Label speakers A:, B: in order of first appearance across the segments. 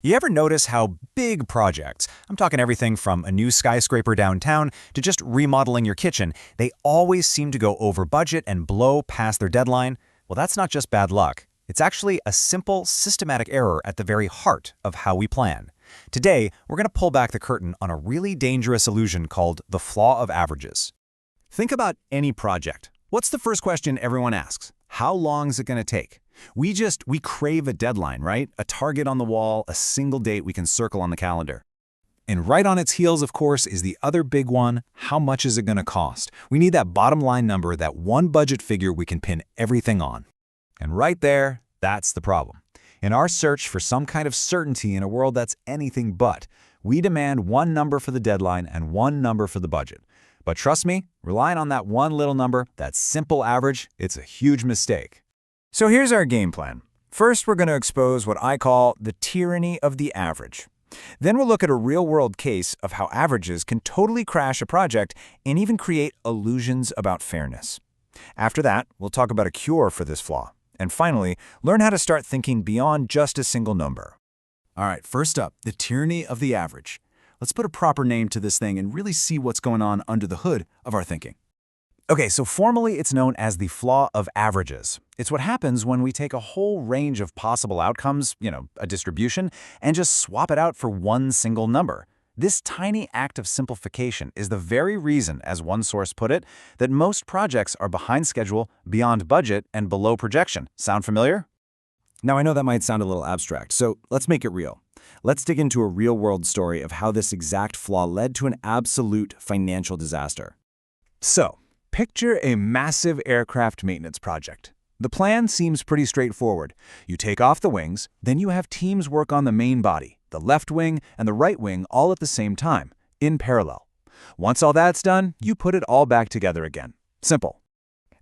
A: You ever notice how big projects, I'm talking everything from a new skyscraper downtown to just remodeling your kitchen, they always seem to go over budget and blow past their deadline? Well, that's not just bad luck. It's actually a simple, systematic error at the very heart of how we plan. Today, we're going to pull back the curtain on a really dangerous illusion called the flaw of averages. Think about any project. What's the first question everyone asks? How long is it going to take? We crave a deadline, right? A target on the wall, a single date we can circle on the calendar. And right on its heels, of course, is the other big one: how much is it going to cost? We need that bottom line number, that one budget figure we can pin everything on. And right there, that's the problem. In our search for some kind of certainty in a world that's anything but, we demand one number for the deadline and one number for the budget. But trust me, relying on that one little number, that simple average, it's a huge mistake.
B: So here's our game plan. First, we're going to expose what I call the tyranny of the average. Then we'll look at a real-world case of how averages can totally crash a project and even create illusions about fairness. After that, we'll talk about a cure for this flaw. And finally, learn how to start thinking beyond just a single number.
A: All right, first up, the tyranny of the average. Let's put a proper name to this thing and really see what's going on under the hood of our thinking. Okay, so formally it's known as the flaw of averages. It's what happens when we take a whole range of possible outcomes, a distribution, and just swap it out for one single number. This tiny act of simplification is the very reason, as one source put it, that most projects are behind schedule, beyond budget, and below projection. Sound familiar? Now, I know that might sound a little abstract, so let's make it real. Let's dig into a real-world story of how this exact flaw led to an absolute financial disaster. So, picture a massive aircraft maintenance project. The plan seems pretty straightforward. You take off the wings, then you have teams work on the main body, the left wing and the right wing, all at the same time, in parallel. Once all that's done, you put it all back together again. Simple.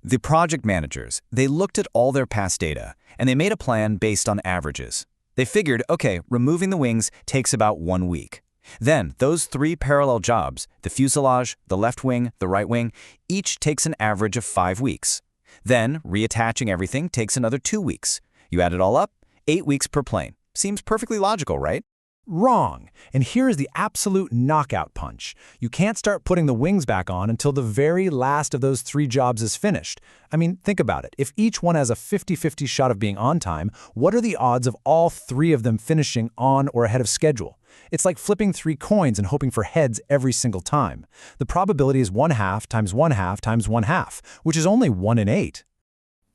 A: The project managers, they looked at all their past data, and they made a plan based on averages. They figured, okay, removing the wings takes about 1 week. Then, those 3 parallel jobs, the fuselage, the left wing, the right wing, each takes an average of 5 weeks. Then, reattaching everything takes another 2 weeks. You add it all up, 8 weeks per plane. Seems perfectly logical, right?
B: Wrong. And here is the absolute knockout punch. You can't start putting the wings back on until the very last of those 3 jobs is finished. I mean, think about it. If each one has a 50-50 shot of being on time, what are the odds of all 3 of them finishing on or ahead of schedule? It's like flipping 3 coins and hoping for heads every single time. The probability is 1/2 times 1/2 times 1/2, which is only 1 in 8.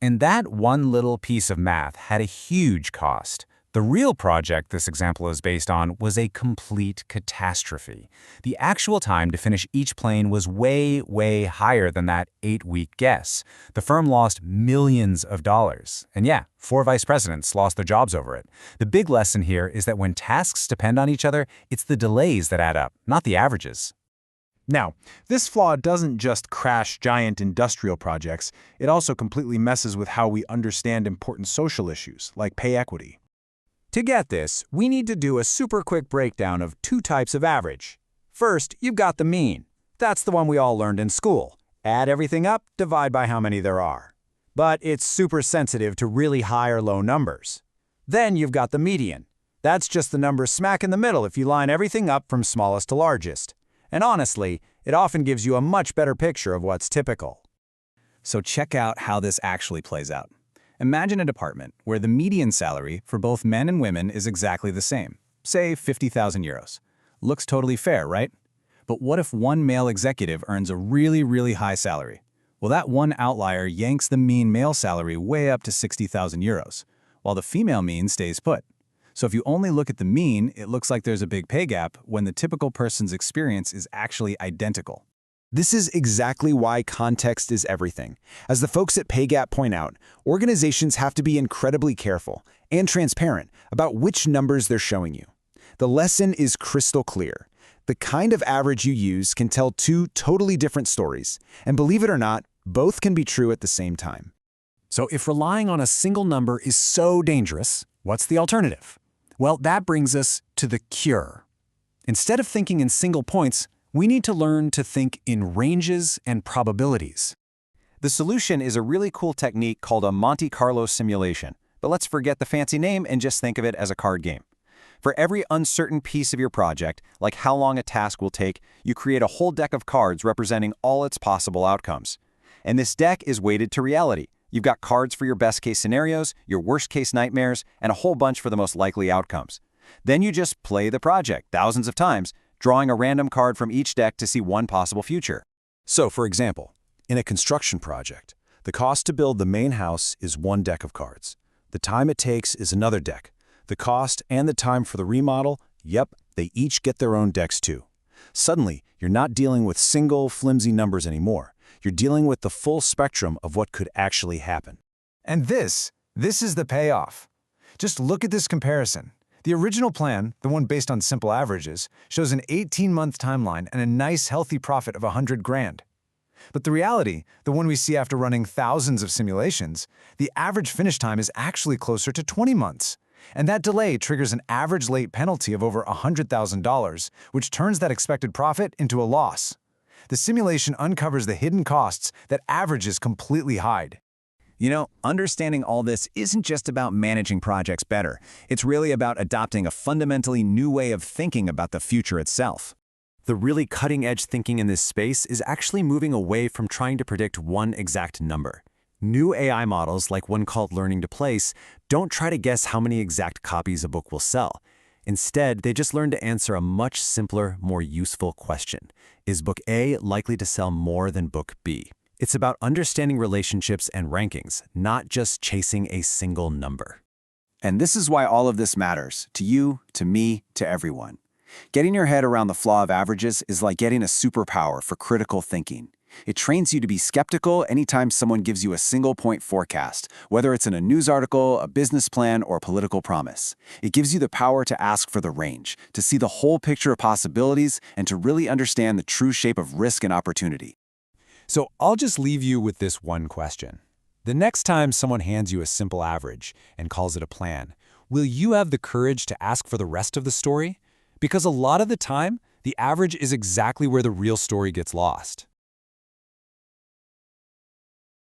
A: And that one little piece of math had a huge cost. The real project this example is based on was a complete catastrophe. The actual time to finish each plane was way, way higher than that 8-week guess. The firm lost millions of dollars. And yeah, 4 vice presidents lost their jobs over it. The big lesson here is that when tasks depend on each other, it's the delays that add up, not the averages.
B: Now, this flaw doesn't just crash giant industrial projects, it also completely messes with how we understand important social issues, like pay equity. To get this, we need to do a super quick breakdown of 2 types of average. First, you've got the mean. That's the one we all learned in school. Add everything up, divide by how many there are. But it's super sensitive to really high or low numbers. Then you've got the median. That's just the number smack in the middle if you line everything up from smallest to largest. And honestly, it often gives you a much better picture of what's typical.
A: So check out how this actually plays out. Imagine a department where the median salary for both men and women is exactly the same, say 50,000 euros. Looks totally fair, right? But what if one male executive earns a really, really high salary? Well, that one outlier yanks the mean male salary way up to 60,000 euros, while the female mean stays put. So if you only look at the mean, it looks like there's a big pay gap when the typical person's experience is actually identical. This is exactly why context is everything. As the folks at PayGap point out, organizations have to be incredibly careful and transparent about which numbers they're showing you. The lesson is crystal clear. The kind of average you use can tell 2 totally different stories, and believe it or not, both can be true at the same time. So if relying on a single number is so dangerous, what's the alternative? Well, that brings us to the cure. Instead of thinking in single points, we need to learn to think in ranges and probabilities. The solution is a really cool technique called a Monte Carlo simulation, but let's forget the fancy name and just think of it as a card game.
C: For every uncertain piece of your project, like how long a task will take, you create a whole deck of cards representing all its possible outcomes. And this deck is weighted to reality. You've got cards for your best-case scenarios, your worst-case nightmares, and a whole bunch for the most likely outcomes. Then you just play the project thousands of times, drawing a random card from each deck to see one possible future.
A: So, for example, in a construction project, the cost to build the main house is one deck of cards. The time it takes is another deck. The cost and the time for the remodel, yep, they each get their own decks too. Suddenly, you're not dealing with single, flimsy numbers anymore. You're dealing with the full spectrum of what could actually happen.
B: And this is the payoff. Just look at this comparison. The original plan, the one based on simple averages, shows an 18-month timeline and a nice healthy profit of $100,000. But the reality, the one we see after running thousands of simulations, the average finish time is actually closer to 20 months. And that delay triggers an average late penalty of over $100,000, which turns that expected profit into a loss. The simulation uncovers the hidden costs that averages completely hide.
C: You know, understanding all this isn't just about managing projects better. It's really about adopting a fundamentally new way of thinking about the future itself. The really cutting-edge thinking in this space is actually moving away from trying to predict one exact number. New AI models, like one called Learning to Place, don't try to guess how many exact copies a book will sell. Instead, they just learn to answer a much simpler, more useful question. Is book A likely to sell more than book B? It's about understanding relationships and rankings, not just chasing a single number. And this is why all of this matters, to you, to me, to everyone. Getting your head around the flaw of averages is like getting a superpower for critical thinking. It trains you to be skeptical anytime someone gives you a single-point forecast, whether it's in a news article, a business plan, or a political promise. It gives you the power to ask for the range, to see the whole picture of possibilities, and to really understand the true shape of risk and opportunity.
A: So I'll just leave you with this one question. The next time someone hands you a simple average and calls it a plan, will you have the courage to ask for the rest of the story? Because a lot of the time, the average is exactly where the real story gets lost.